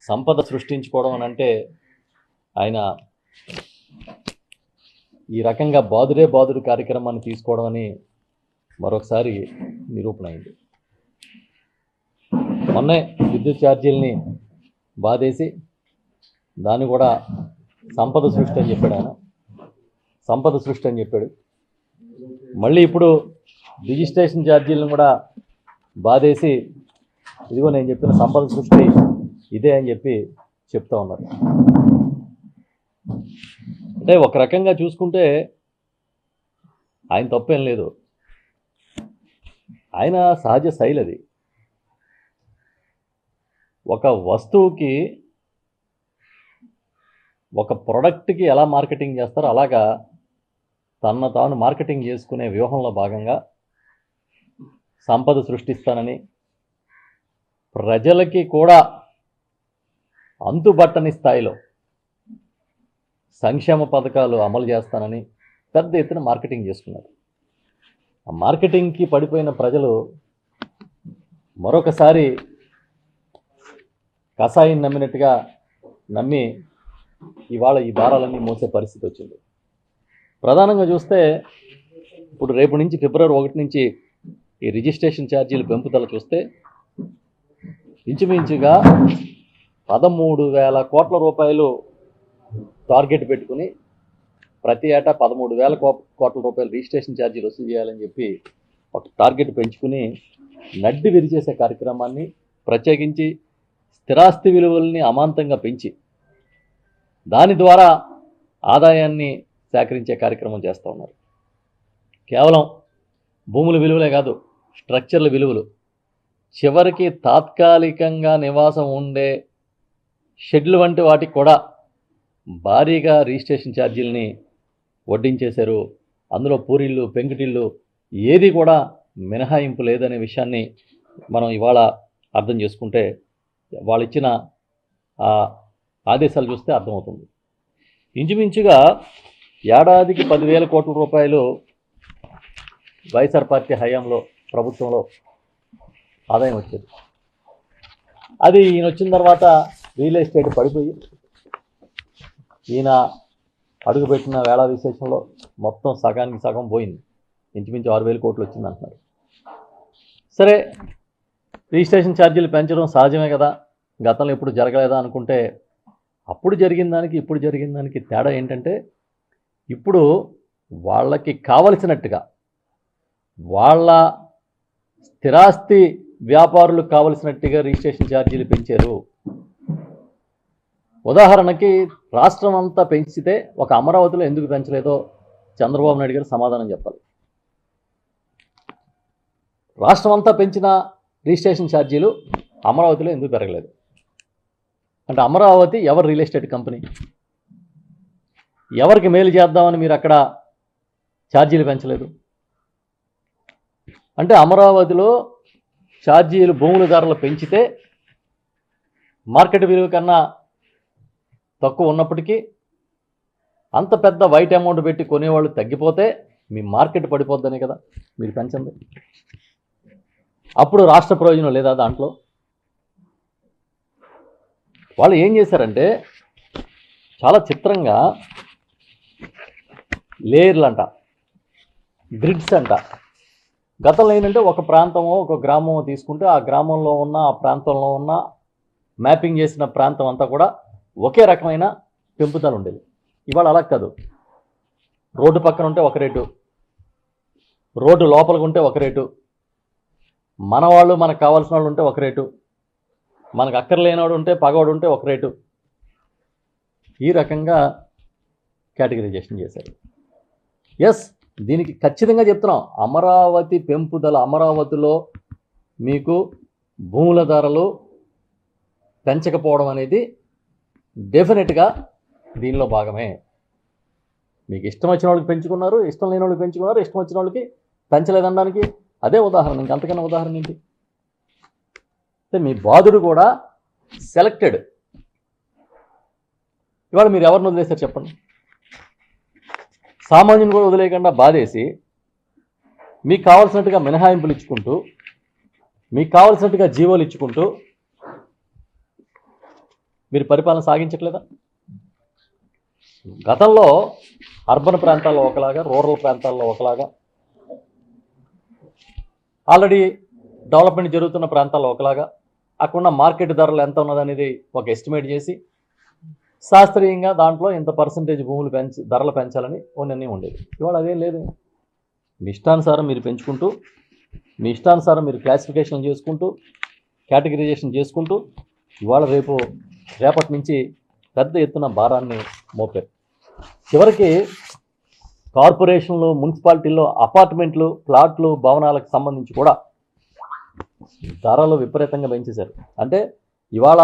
సంపద సృష్టించుకోవడం అని అంటే ఆయన ఈ రకంగా బాదుడే బాదుడు కార్యక్రమాన్ని తీసుకోవడం అని మరొకసారి నిరూపణ అయింది. మొన్నే విద్యుత్ ఛార్జీలని బాధేసి దాన్ని కూడా సంపద సృష్టి అని చెప్పాడు. ఆయన సంపద సృష్టి అని చెప్పాడు. మళ్ళీ ఇప్పుడు రిజిస్ట్రేషన్ ఛార్జీలను కూడా బాధేసి ఇదిగో నేను చెప్పిన సంపద సృష్టి ఇదే అని చెప్పి చెప్తా ఉన్నారు. అంటే ఒక రకంగా చూసుకుంటే ఆయన తప్పేం లేదు. ఆయన సహజ శైలి అది. ఒక వస్తువుకి ఒక ప్రోడక్ట్కి ఎలా మార్కెటింగ్ చేస్తారో అలాగా తన తాను మార్కెటింగ్ చేసుకునే వ్యూహంలో భాగంగా సంపద సృష్టిస్తానని, ప్రజలకి కూడా అంతుబట్టని స్థాయిలో సంక్షేమ పథకాలు అమలు చేస్తానని పెద్ద ఎత్తున మార్కెటింగ్ చేసుకున్నారు. ఆ మార్కెటింగ్కి పడిపోయిన ప్రజలు మరొకసారి కషాయం నమ్మినట్టుగా నమ్మి ఇవాళ ఈ భారాలన్నీ మోసే పరిస్థితి వచ్చింది. ప్రధానంగా చూస్తే ఇప్పుడు రేపు నుంచి ఫిబ్రవరి 1 నుంచి ఈ రిజిస్ట్రేషన్ ఛార్జీలు పెంపుదల చూస్తే ఇంచుమించుగా 13,000 కోట్ల రూపాయలు టార్గెట్ పెట్టుకుని ప్రతి ఏటా 13,000 కోట్ల రూపాయలు రిజిస్ట్రేషన్ ఛార్జీలు వసూలు చేయాలని చెప్పి ఒక టార్గెట్ పెంచుకుని నడ్డి విరిచేసే కార్యక్రమాన్ని, ప్రత్యేకించి స్థిరాస్తి విలువల్ని అమాంతంగా పెంచి దాని ద్వారా ఆదాయాన్ని సేకరించే కార్యక్రమం చేస్తూ ఉన్నారు. కేవలం భూముల విలువలే కాదు, స్ట్రక్చర్ల విలువలు, చివరికి తాత్కాలికంగా నివాసం ఉండే షెడ్లు వంటి వాటికి కూడా భారీగా రిజిస్ట్రేషన్ ఛార్జీలని వడ్డించేశారు. అందులో పూరిళ్ళు, పెంకుటిళ్ళు ఏది కూడా మినహాయింపు లేదనే విషయాన్ని మనం ఇవాళ అర్థం చేసుకుంటే, వాళ్ళు ఇచ్చిన ఆదేశాలు చూస్తే అర్థమవుతుంది. ఇంచుమించుగా ఏడాదికి 10,000 కోట్ల రూపాయలు వైఎస్ఆర్ పార్టీ హయాంలో ప్రభుత్వంలో ఆదాయం వచ్చేది. అది ఈయన వచ్చిన తర్వాత రియల్ ఎస్టేట్ పడిపోయి ఈయన అడుగుపెట్టిన వేళ విశేషంలో మొత్తం సగానికి సగం పోయింది. ఇంచుమించు 6,000 కోట్లు వచ్చింది అంటున్నారు. సరే, రిజిస్ట్రేషన్ ఛార్జీలు పెంచడం సహజమే కదా, గతంలో ఎప్పుడు జరగలేదా అనుకుంటే, అప్పుడు జరిగిన దానికి ఇప్పుడు జరిగిన దానికి తేడా ఏంటంటే, ఇప్పుడు వాళ్ళకి కావలసినట్టుగా వాళ్ళ స్థిరాస్తి వ్యాపారులకు కావలసినట్టుగా రిజిస్ట్రేషన్ ఛార్జీలు పెంచారు. ఉదాహరణకి రాష్ట్రం అంతా పెంచితే ఒక అమరావతిలో ఎందుకు పెంచలేదో చంద్రబాబు నాయుడు గారు సమాధానం చెప్పాలి. రాష్ట్రం అంతా పెంచిన రిజిస్ట్రేషన్ ఛార్జీలు అమరావతిలో ఎందుకు పెరగలేదు అంటే, అమరావతి ఎవరు రియల్ ఎస్టేట్ కంపెనీ? ఎవరికి మేలు చేద్దామని మీరు అక్కడ ఛార్జీలు పెంచలేదు అంటే, అమరావతిలో ఛార్జీలు భూముల ధరలు పెంచితే మార్కెట్ విలువ కన్నా తక్కువ ఉన్నప్పటికీ అంత పెద్ద వైట్ అమౌంట్ పెట్టి కొనేవాళ్ళు తగ్గిపోతే మీ మార్కెట్ పడిపోద్దనే కదా మీరు పెంచండి. అప్పుడు రాష్ట్ర ప్రయోజనం లేదా దాంట్లో? వాళ్ళు ఏం చేశారంటే, చాలా చిత్రంగా లేయర్లు అంట, గ్రిడ్స్ అంట. గతంలో ఏంటంటే ఒక ప్రాంతమో ఒక గ్రామమో తీసుకుంటే ఆ గ్రామంలో ఉన్న ఆ ప్రాంతంలో ఉన్న మ్యాపింగ్ చేసిన ప్రాంతం అంతా కూడా ఒకే రకమైన పెంపుదల ఉండేది. ఇవాళ అలా కాదు. రోడ్డు పక్కన ఉంటే ఒక రేటు, రోడ్డు లోపలికి ఉంటే ఒక రేటు, మన వాళ్ళు మనకు కావాల్సిన వాళ్ళు ఉంటే ఒక రేటు, మనకు అక్కర్లేనివాడు ఉంటే పగవాడు ఉంటే ఒక రేటు. ఈ రకంగా కేటగిరైజేషన్ చేశారు. ఎస్, దీనికి ఖచ్చితంగా చెప్తున్నాం, అమరావతి పెంపుదల, అమరావతిలో మీకు భూముల ధరలు పెంచకపోవడం అనేది డెఫినెట్గా దీనిలో భాగమే. మీకు ఇష్టం వచ్చిన వాళ్ళకి పెంచుకున్నారు, ఇష్టం లేని వాళ్ళకి పెంచుకున్నారు, ఇష్టం వచ్చిన వాళ్ళకి పెంచలేదనడానికి అదే ఉదాహరణ. ఇంకంతకన్నా ఉదాహరణ ఏంటి? మీ బాధుడు కూడా సెలెక్టెడ్. ఇవాళ మీరు ఎవరిని వదిలేశారు చెప్పండి? సామాన్యుని కూడా వదిలేయకుండా బాధేసి మీకు కావాల్సినట్టుగా మినహాయింపులు ఇచ్చుకుంటూ, మీకు కావాల్సినట్టుగా జీవోలు ఇచ్చుకుంటూ, మీరు పరిపాలన సాగించట్లేదా? గతంలో అర్బన్ ప్రాంతాల్లో ఒకలాగా, రూరల్ ప్రాంతాల్లో ఒకలాగా, ఆల్రెడీ డెవలప్మెంట్ జరుగుతున్న ప్రాంతాల్లో ఒకలాగా, అక్కడున్న మార్కెట్ ధరలు ఎంత ఉన్నదనేది ఒక ఎస్టిమేట్ చేసి శాస్త్రీయంగా దాంట్లో ఇంత పర్సంటేజ్ భూములు ధరలు పెంచాలని ఓ నిర్ణయం ఉండేది. ఇవాళ అదేం లేదు. మీ ఇష్టానుసారం మీరు పెంచుకుంటూ, మీ ఇష్టానుసారం మీరు క్లాసిఫికేషన్ చేసుకుంటూ, కేటగిరైజేషన్ చేసుకుంటూ ఇవాళ రేపటి నుంచి పెద్ద ఎత్తున భారాన్ని మోపారు. చివరికి కార్పొరేషన్లు, మున్సిపాలిటీల్లో అపార్ట్మెంట్లు, ప్లాట్లు, భవనాలకు సంబంధించి కూడా ధరలు విపరీతంగా పెంచేశారు. అంటే ఇవాళ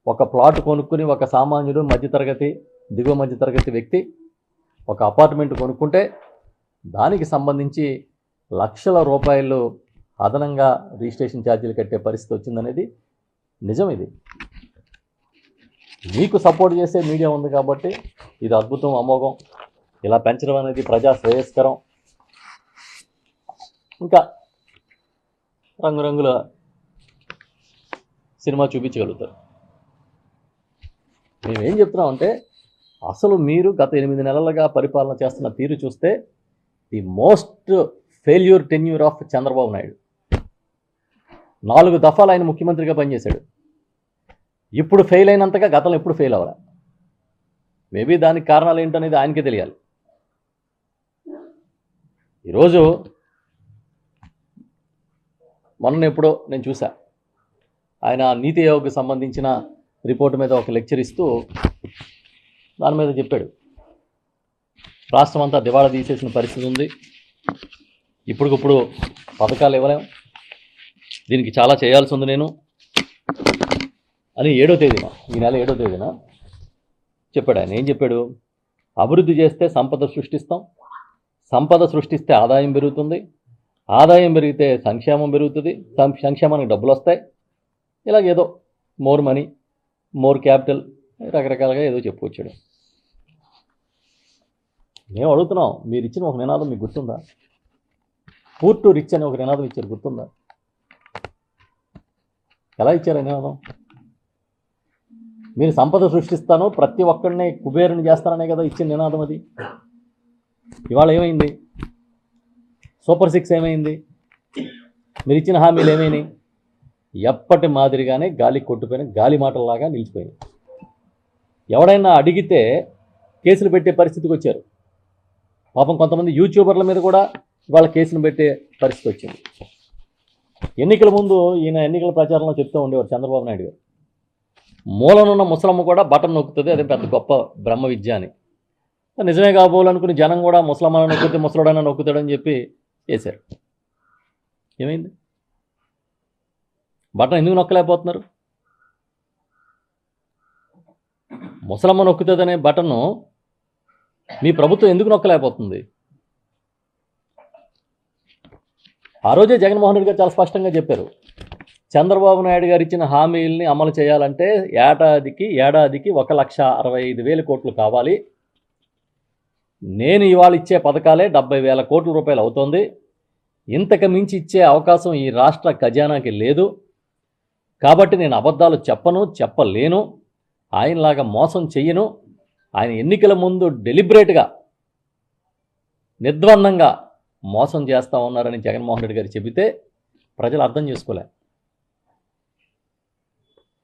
ఒక ప్లాట్ కొనుక్కుని ఒక సామాన్యుడు, మధ్యతరగతి, దిగువ మధ్యతరగతి వ్యక్తి ఒక అపార్ట్మెంట్ కొనుక్కుంటే దానికి సంబంధించి లక్షల రూపాయలు అదనంగా రిజిస్ట్రేషన్ ఛార్జీలు కట్టే పరిస్థితి వచ్చిందనేది నిజం. ఇది మీకు సపోర్ట్ చేసే మీడియా ఉంది కాబట్టి ఇది అద్భుతం, అమోఘం, ఇలా పెంచడం అనేది ప్రజా శ్రేయస్కరం. ఇంకా రంగురంగుల సినిమా చూపించగలుగుతారు. మేమేం చెప్తున్నామంటే అసలు మీరు గత 8 నెలలుగా పరిపాలన చేస్తున్న తీరు చూస్తే the most failure tenure of Chandrababu Naidu. 4 దఫాలు ఆయన ముఖ్యమంత్రిగా పనిచేశాడు. ఇప్పుడు ఫెయిల్ అయినంతగా గతంలో ఎప్పుడు ఫెయిల్ అవ్వాలి. మేబీ దానికి కారణాలు ఏంటనేది ఆయనకే తెలియాలి. ఈరోజు మొన్న ఎప్పుడో నేను చూసా, ఆయన నీతి ఆయోగ్కి సంబంధించిన రిపోర్టు మీద ఒక లెక్చర్ ఇస్తూ దాని మీద చెప్పాడు, రాష్ట్రం అంతా దివాళా తీసేసిన పరిస్థితి ఉంది, ఇప్పటికిప్పుడు పథకాలు ఇవ్వలేం, దీనికి చాలా చేయాల్సి ఉంది నేను అని 7వ తేదీన, ఈ నెల 7వ తేదీన చెప్పాడు. ఆయన ఏం చెప్పాడు? అభివృద్ధి చేస్తే సంపద సృష్టిస్తాం, సంపద సృష్టిస్తే ఆదాయం పెరుగుతుంది, ఆదాయం పెరిగితే సంక్షేమం పెరుగుతుంది, సంక్షేమానికి డబ్బులు వస్తాయి, ఇలాగేదో మోర్ మనీ, మోర్ క్యాపిటల్, రకరకాలుగా ఏదో చెప్పుకొచ్చాడు. మేము అడుగుతున్నాం, మీరు ఇచ్చిన ఒక నినాదం మీకు గుర్తుందా? పూర్ టు రిచ్ అని ఒక నినాదం ఇచ్చారు, గుర్తుందా? ఎలా ఇచ్చారు నినాదం? మీరు సంపద సృష్టిస్తాను, ప్రతి ఒక్కడిని కుబేరుని చేస్తాననే కదా ఇచ్చిన నినాదం అది. ఇవాళ ఏమైంది? సూపర్ 6 ఏమైంది? మీరు ఇచ్చిన హామీలు ఏమైనాయి? ఎప్పటి మాదిరిగానే గాలి కొట్టుపోయిన గాలి మాటల్లాగా నిలిచిపోయింది. ఎవడైనా అడిగితే కేసులు పెట్టే పరిస్థితికి వచ్చారు. పాపం కొంతమంది యూట్యూబర్ల మీద కూడా ఇవాళ కేసులు పెట్టే పరిస్థితి వచ్చింది. ఎన్నికల ముందు ఈయన ఎన్నికల ప్రచారంలో చెప్తూ ఉండేవారు చంద్రబాబు నాయుడు గారు, మూలనున్న ముసలమ్మ కూడా బటన్ నొక్కుతుంది, అదే పెద్ద గొప్ప బ్రహ్మ విద్య అని. నిజమే కాబోలనుకుని జనం కూడా ముసలమ్మ నొక్కితే ముసలోడైనా నొక్కుతాడని చెప్పి వేశారు. ఏమైంది? బటన్ ఎందుకు నొక్కలేకపోతున్నారు? ముసలమ్మ నొక్కుతుందనే బటన్ను మీ ప్రభుత్వం ఎందుకు నొక్కలేకపోతుంది? ఆ రోజే జగన్మోహన్ రెడ్డి గారు చాలా స్పష్టంగా చెప్పారు, చంద్రబాబు నాయుడు గారు ఇచ్చిన హామీల్ని అమలు చేయాలంటే ఏడాదికి 1,65,000 కోట్లు కావాలి. నేను ఇవాళ ఇచ్చే పథకాలే 70,000 కోట్ల రూపాయలు అవుతోంది. ఇంతకు మించి ఇచ్చే అవకాశం ఈ రాష్ట్ర ఖజానాకి లేదు. కాబట్టి నేను అబద్ధాలు చెప్పలేను, ఆయనలాగా మోసం చెయ్యను. ఆయన ఎన్నికల ముందు డెలిబరేట్గా, నిర్ద్వందంగా మోసం చేస్తూ ఉన్నారని జగన్మోహన్ రెడ్డి గారు చెబితే ప్రజలు అర్థం చేసుకోలే.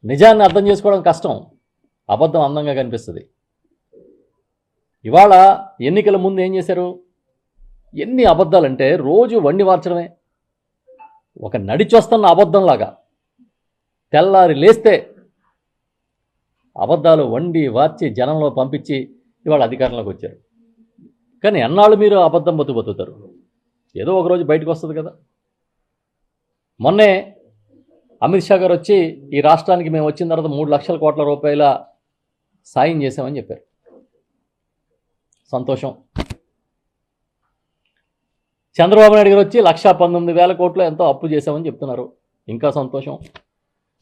నిజాన్ని అర్థం చేసుకోవడం కష్టం, అబద్ధం అందంగా కనిపిస్తుంది. ఇవాళ ఎన్నికల ముందు ఏం చేశారు? ఎన్ని అబద్ధాలంటే రోజు వండి వార్చడమే. ఒక నడిచొస్తున్న అబద్ధంలాగా తెల్లారి లేస్తే అబద్ధాలు వండి వార్చి జనంలో పంపించి ఇవాళ అధికారంలోకి వచ్చారు. కానీ ఎన్నాళ్ళు మీరు అబద్ధం బతుకుతారు? ఏదో ఒకరోజు బయటకు వస్తుంది కదా. మొన్నే అమిత్ షా గారు వచ్చి ఈ రాష్ట్రానికి మేము వచ్చిన తర్వాత 3 లక్షల కోట్ల రూపాయల సాయం చేశామని చెప్పారు. సంతోషం. చంద్రబాబు నాయుడు గారు వచ్చి 1,19,000 కోట్లు ఎంతో అప్పు చేశామని చెప్తున్నారు, ఇంకా సంతోషం.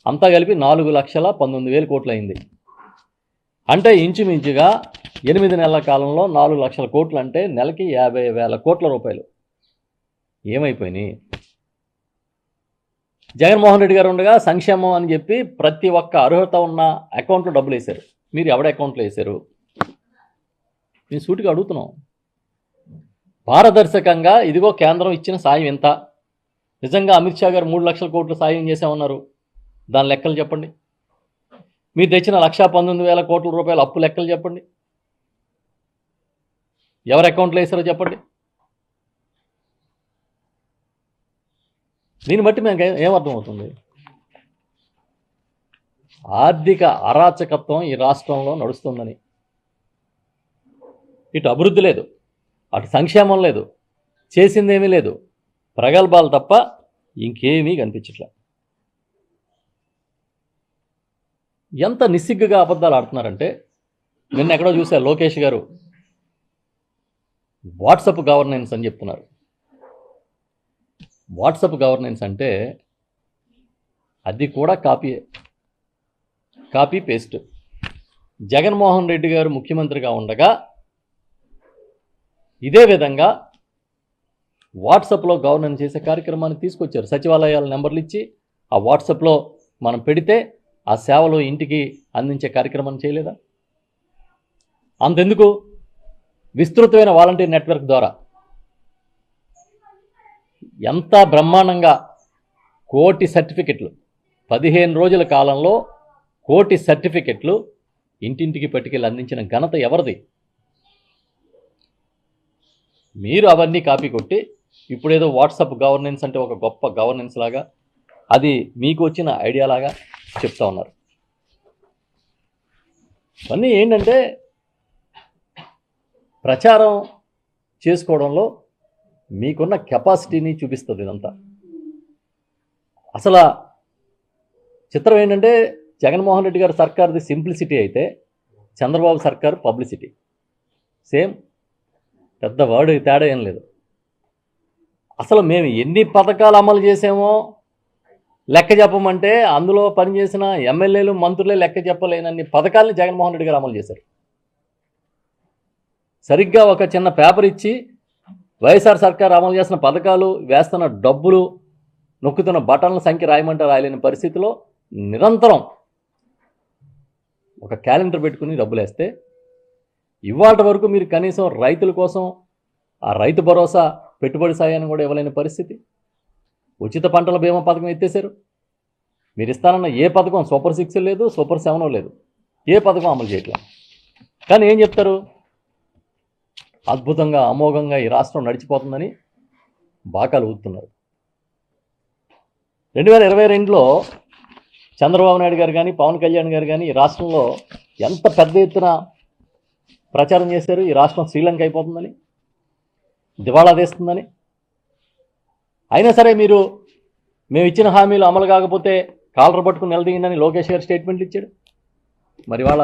అంతా కలిపి 4,19,000 కోట్లు అయింది. అంటే ఇంచుమించుగా 8 నెలల కాలంలో 4 లక్షల కోట్లు అంటే నెలకి 50,000 కోట్ల రూపాయలు ఏమైపోయినాయి? జగన్మోహన్ రెడ్డి గారు ఉండగా సంక్షేమం అని చెప్పి ప్రతి ఒక్క అర్హత ఉన్న అకౌంట్లో డబ్బులు వేశారు. మీరు ఎవడ అకౌంట్లో వేశారు? మేము సూటిగా అడుగుతున్నాం. పారదర్శకంగా ఇదిగో కేంద్రం ఇచ్చిన సాయం ఎంత, నిజంగా అమిత్ షా గారు 3 లక్షల కోట్లు సాయం చేశామన్నారు, దాని లెక్కలు చెప్పండి. మీరు తెచ్చిన 1,19,000 కోట్ల రూపాయల అప్పు లెక్కలు చెప్పండి. ఎవరి అకౌంట్లో వేసారో చెప్పండి. దీన్ని బట్టి మేము ఏమర్థమవుతుంది? ఆర్థిక అరాచకత్వం ఈ రాష్ట్రంలో నడుస్తుందని. ఇటు అభివృద్ధి లేదు, అటు సంక్షేమం లేదు, చేసిందేమీ లేదు, ప్రగల్భాలు తప్ప ఇంకేమీ కనిపించట్లే. ఎంత నిస్సిగ్గుగా అబద్ధాలు ఆడుతున్నారంటే, నిన్న ఎక్కడో చూశారు లోకేష్ గారు వాట్సాప్ గవర్నెన్స్ అని చెప్తున్నారు. వాట్సాప్ గవర్నెన్స్ అంటే అది కూడా కాపీ పేస్ట్. జగన్మోహన్ రెడ్డి గారు ముఖ్యమంత్రిగా ఉండగా ఇదే విధంగా వాట్సాప్లో గవర్నెన్స్ చేసే కార్యక్రమాన్ని తీసుకొచ్చారు. సచివాలయాల నెంబర్లు ఇచ్చి ఆ వాట్సాప్లో మనం పెడితే ఆ సేవలు ఇంటికి అందించే కార్యక్రమాన్ని చేయలేదా? అంతెందుకు, విస్తృతమైన వాలంటీర్ నెట్వర్క్ ద్వారా ఎంత బ్రహ్మాండంగా 1 కోటి సర్టిఫికెట్లు, 15 రోజుల కాలంలో 1 కోటి సర్టిఫికెట్లు ఇంటింటికి పట్టుకెళ్ళి అందించిన ఘనత ఎవరిది? మీరు అవన్నీ కాపీ కొట్టి ఇప్పుడేదో వాట్సాప్ గవర్నెన్స్ అంటే ఒక గొప్ప గవర్నెన్స్ లాగా, అది మీకు వచ్చిన ఐడియా లాగా చెప్తా ఉన్నారు. అన్నీ ఏంటంటే ప్రచారం చేసుకోవడంలో మీకున్న కెపాసిటీని చూపిస్తుంది ఇదంతా. అసలు చిత్రం ఏంటంటే, జగన్మోహన్ రెడ్డి గారి సర్కార్ది సింప్లిసిటీ అయితే చంద్రబాబు సర్కారు పబ్లిసిటీ. సేమ్, పెద్ద వర్డ్ తేడా ఏం లేదు. అసలు మేము ఎన్ని పథకాలు అమలు చేసామో లెక్క చెప్పమంటే అందులో పనిచేసిన ఎమ్మెల్యేలు మంత్రులే లెక్క చెప్పలేనన్ని పథకాలని జగన్మోహన్ రెడ్డి గారు అమలు చేశారు. సరిగ్గా ఒక చిన్న పేపర్ ఇచ్చి వైఎస్ఆర్ సర్కార్ అమలు చేసిన పథకాలు, వేస్తున్న డబ్బులు, నొక్కుతున్న బటన్ల సంఖ్య రాయమంటే రాయలేని పరిస్థితిలో నిరంతరం ఒక క్యాలెండర్ పెట్టుకుని డబ్బులు వేస్తే, ఇవాళ వరకు మీరు కనీసం రైతుల కోసం ఆ రైతు భరోసా పెట్టుబడి సాయాన్ని కూడా ఇవ్వలేని పరిస్థితి. ఉచిత పంటల బీమా పథకం ఎత్తేసారు. మీరు ఇస్తానన్న ఏ పథకం సూపర్ 6 లేదు, సూపర్ 7 లేదు, ఏ పథకం అమలు చేయట్లేదు. కానీ ఏం చెప్తారు? అద్భుతంగా అమోఘంగా ఈ రాష్ట్రం నడిచిపోతుందని బాకాలు ఊదుతున్నారు. 2022లో చంద్రబాబు నాయుడు గారు కానీ, పవన్ కళ్యాణ్ గారు కానీ ఈ రాష్ట్రంలో ఎంత పెద్ద ఎత్తున ప్రచారం చేశారు, ఈ రాష్ట్రం శ్రీలంక అయిపోతుందని, దివాళా తీస్తుందని. అయినా సరే మేము ఇచ్చిన హామీలు అమలు కాకపోతే కాలర్ పట్టుకుని నిలదీయండి లోకేష్ గారు స్టేట్మెంట్లు ఇచ్చాడు. మరి వాళ్ళ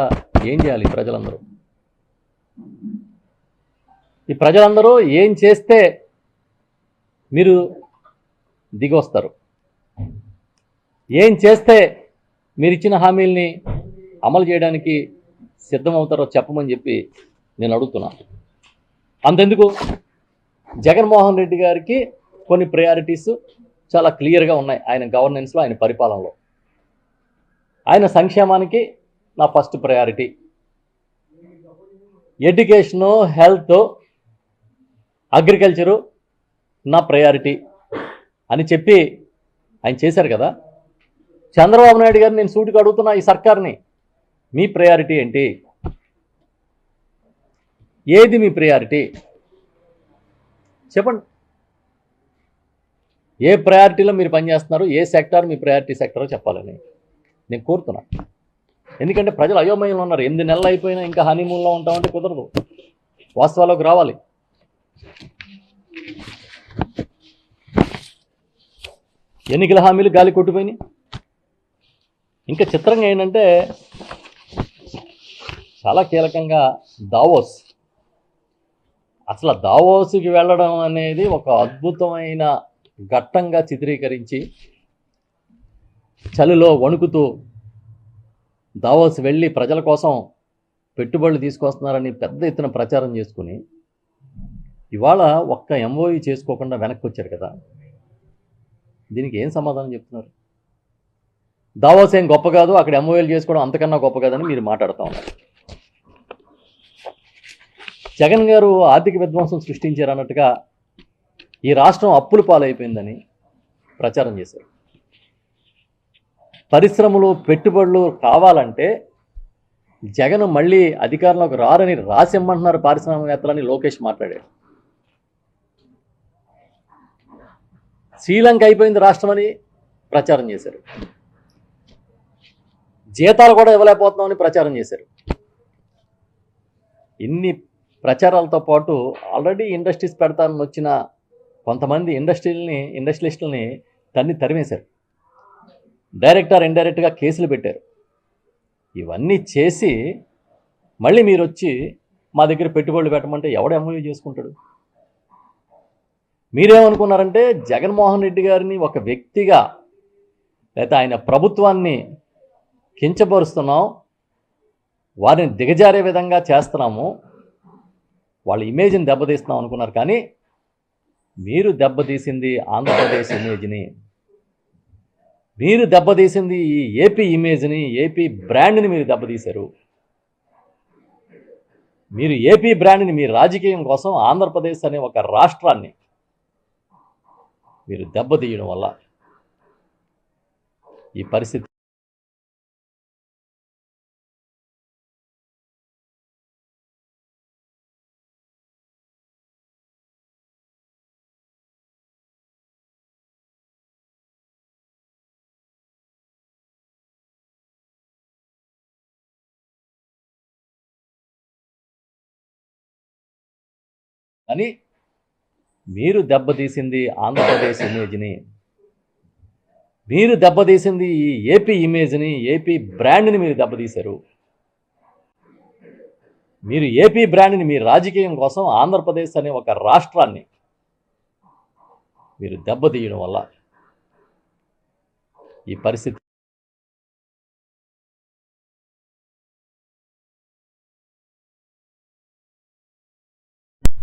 ఏం చేయాలి ప్రజలందరూ? ఈ ప్రజలందరూ ఏం చేస్తే మీరు దిగి వస్తారు? ఏం చేస్తే మీరు ఇచ్చిన హామీల్ని అమలు చేయడానికి సిద్ధమవుతారో చెప్పమని చెప్పి నేను అడుగుతున్నా. అంతెందుకు, జగన్మోహన్ రెడ్డి గారికి కొన్ని ప్రయారిటీస్ చాలా క్లియర్గా ఉన్నాయి ఆయన గవర్నెన్స్లో, ఆయన పరిపాలనలో. ఆయన సంక్షేమానికి నా first priority, education, health, agriculture నా ప్రయారిటీ అని చెప్పి ఆయన చేశారు కదా. చంద్రబాబు నాయుడు గారిని నేను సూటిగా అడుగుతున్నా, ఈ సర్కార్ని మీ ప్రయారిటీ ఏంటి? ఏది మీ ప్రయారిటీ చెప్పండి. ఏ ప్రయారిటీలో మీరు పనిచేస్తున్నారు, ఏ సెక్టార్ మీ ప్రయారిటీ సెక్టారో చెప్పాలని నేను కోరుతున్నా. ఎందుకంటే ప్రజలు అయోమయంలో ఉన్నారు. 8 నెలలు అయిపోయినా ఇంకా హనీమూన్లో ఉంటామంటే కుదరదు, వాస్తవాలకు రావాలి. ఎన్నికల హామీలు గాలి కొట్టిపోయినాయి. ఇంకా చిత్రంగా ఏంటంటే, చాలా కీలకంగా దావోస్, అసలు దావోస్కి వెళ్ళడం అనేది ఒక అద్భుతమైన ఘట్టంగా చిత్రీకరించి, చలిలో వణుకుతూ దావోస్ వెళ్ళి ప్రజల కోసం పెట్టుబడులు తీసుకొస్తున్నారని పెద్ద ఎత్తున ప్రచారం చేసుకుని ఇవాళ ఒక్క ఎంఓఈ చేసుకోకుండా వెనక్కి వచ్చారు కదా. దీనికి ఏం సమాధానం చెప్తున్నారు? దావోస్ ఏం గొప్ప కాదు, అక్కడ ఎంఓఏలు చేసుకోవడం అంతకన్నా గొప్ప కాదని మీరు మాట్లాడుతూ ఉన్నారు. జగన్ గారు ఆర్థిక విధ్వంసం సృష్టించారు అన్నట్టుగా ఈ రాష్ట్రం అప్పుల పాలైపోయిందని ప్రచారం చేశారు. పరిశ్రమలు పెట్టుబడులు కావాలంటే జగన్ మళ్ళీ అధికారంలోకి రారని రాసిమ్మంటున్నారు పారిశ్రామికవేత్తలని లోకేష్ మాట్లాడాడు. శ్రీలంక అయిపోయింది రాష్ట్రం అని ప్రచారం చేశారు. జీతాలు కూడా ఇవ్వలేకపోతున్నామని ప్రచారం చేశారు. ఇన్ని ప్రచారాలతో పాటు ఆల్రెడీ ఇండస్ట్రీస్ పెడతానని వచ్చిన కొంతమంది ఇండస్ట్రియలిస్టులని తరిమేశారు. డైరెక్టర్ ఇండైరెక్ట్గా కేసులు పెట్టారు. ఇవన్నీ చేసి మళ్ళీ మీరు వచ్చి మా దగ్గర పెట్టుబడులు పెట్టమంటే ఎవడు ఎంఓయూ చేసుకుంటాడు? మీరేమనుకున్నారంటే జగన్మోహన్ రెడ్డి గారిని ఒక వ్యక్తిగా లేకపోతే ఆయన ప్రభుత్వాన్ని కించపరుస్తున్నాం, వారిని దిగజారే విధంగా చేస్తున్నాము, వాళ్ళ ఇమేజ్ని దెబ్బతీస్తున్నాం అనుకున్నారు. కానీ మీరు దెబ్బతీసింది ఆంధ్రప్రదేశ్ ఇమేజ్ని, మీరు దెబ్బతీసింది ఈ ఏపీ ఇమేజ్ని, ఏపీ బ్రాండ్ని మీరు దెబ్బతీశారు. మీరు ఏపీ బ్రాండ్ని మీ రాజకీయం కోసం ఆంధ్రప్రదేశ్ అనే ఒక రాష్ట్రాన్ని మీరు దెబ్బతీయడం వల్ల ఈ పరిస్థితి. అని మీరు దెబ్బతీసింది ఆంధ్రప్రదేశ్ ఇమేజ్ని, మీరు దెబ్బతీసింది ఈ ఏపీ ఇమేజ్ని, ఏపీ బ్రాండ్ని మీరు దెబ్బతీశారు. మీరు ఏపీ బ్రాండ్ని మీ రాజకీయం కోసం ఆంధ్రప్రదేశ్ అనే ఒక రాష్ట్రాన్ని మీరు దెబ్బతీయడం వల్ల ఈ పరిస్థితి.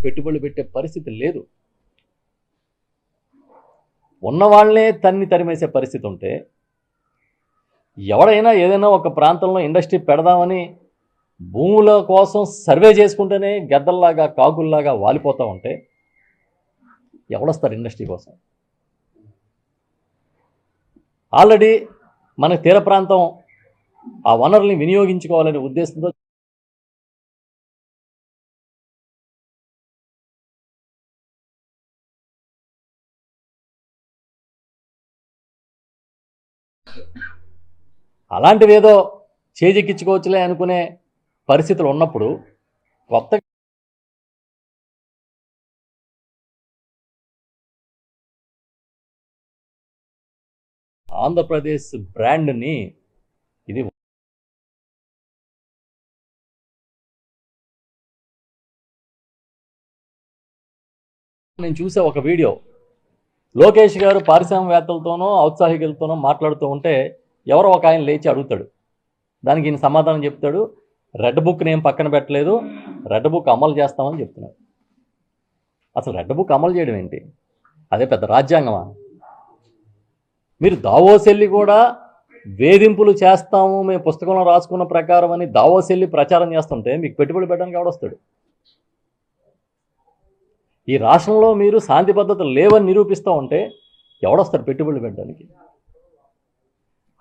పెట్టుబడులు పెట్టే పరిస్థితి లేదు. ఉన్నవాళ్లే తరిమేసే పరిస్థితి ఉంటే ఎవడైనా ఏదైనా ఒక ప్రాంతంలో ఇండస్ట్రీ పెడదామని భూముల కోసం సర్వే చేసుకుంటేనే గద్దల్లాగా కాకుల్లాగా వాలిపోతూ ఉంటే ఎవడొస్తారు ఇండస్ట్రీ కోసం? ఆల్రెడీ మన తీర ప్రాంతం ఆ వనరుల్ని వినియోగించుకోవాలనే ఉద్దేశంతో అలాంటివి ఏదో చేజెక్కించుకోవచ్చులే అనుకునే పరిస్థితులు ఉన్నప్పుడు కొత్త ఆంధ్రప్రదేశ్ బ్రాండ్ని ఇది నేను చూసే ఒక వీడియో, లోకేష్ గారు పారిశ్రామికవేత్తలతోనో ఔత్సాహికులతోనో మాట్లాడుతూ ఉంటే ఎవరో ఒక ఆయన లేచి అడుగుతాడు. దానికి ఈయన సమాధానం చెప్తాడు, రెడ్ బుక్ని ఏం పక్కన పెట్టలేదు, రెడ్ బుక్ అమలు చేస్తామని చెప్తున్నాడు. అసలు రెడ్ బుక్ అమలు చేయడం ఏంటి? అదే పెద్ద రాజ్యాంగమా? మీరు దావోస్ వెళ్ళి కూడా వేధింపులు చేస్తాము మేము పుస్తకంలో రాసుకున్న ప్రకారం అని దావోస్ వెళ్ళి ప్రచారం చేస్తుంటే మీకు పెట్టుబడి పెట్టడానికి ఎవడొస్తాడు? ఈ రాష్ట్రంలో మీరు శాంతి భద్రతలు లేవని నిరూపిస్తూ ఉంటే ఎవడొస్తాడు పెట్టుబడులు పెట్టడానికి?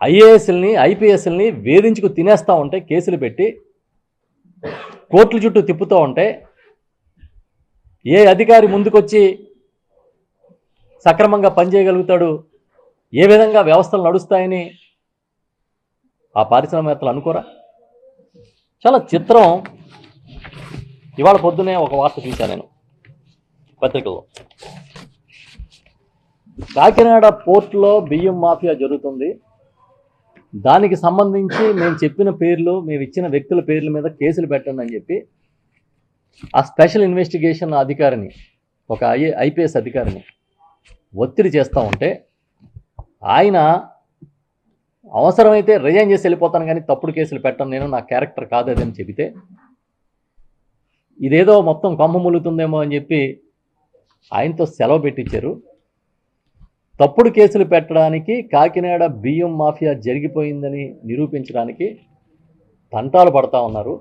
ఐఏఎస్ఎల్ని ఐపీఎస్ఎల్ని వేధించుకు తినేస్తూ ఉంటే కేసులు పెట్టి కోర్టుల చుట్టూ తిప్పుతూ ఉంటే ఏ అధికారి ముందుకొచ్చి సక్రమంగా పనిచేయగలుగుతాడు, ఏ విధంగా వ్యవస్థలు నడుస్తాయని ఆ పారిశ్రామికవేత్తలు అనుకోరా? చాలా చిత్రం. ఇవాళ పొద్దునే ఒక వార్త చూశాను నేను పత్రికల్లో. కాకినాడ పోర్టులో బియ్యం మాఫియా జరుగుతుంది, దానికి సంబంధించి మేము చెప్పిన పేర్లు, మేము ఇచ్చిన వ్యక్తుల పేర్ల మీద కేసులు పెట్టండి అని చెప్పి ఆ స్పెషల్ ఇన్వెస్టిగేషన్ అధికారిని, ఒక ఐపీఎస్ అధికారిని ఒత్తిడి చేస్తూ ఉంటే ఆయన అవసరమైతే రిజైన్ చేసి వెళ్ళిపోతాను కానీ తప్పుడు కేసులు పెట్టను, నేను నా క్యారెక్టర్ కాదు అదని చెబితే ఇదేదో మొత్తం కొమ్మ ములుగుతుందేమో అని చెప్పి ఆయనతో సెలవు పెట్టించారు. తప్పుడు కేసులు పెట్టడానికి, కాకినాడ బియ్యం మాఫియా జరిగిపోయిందని నిరూపించడానికి తంటాలు పడతా ఉన్నారు.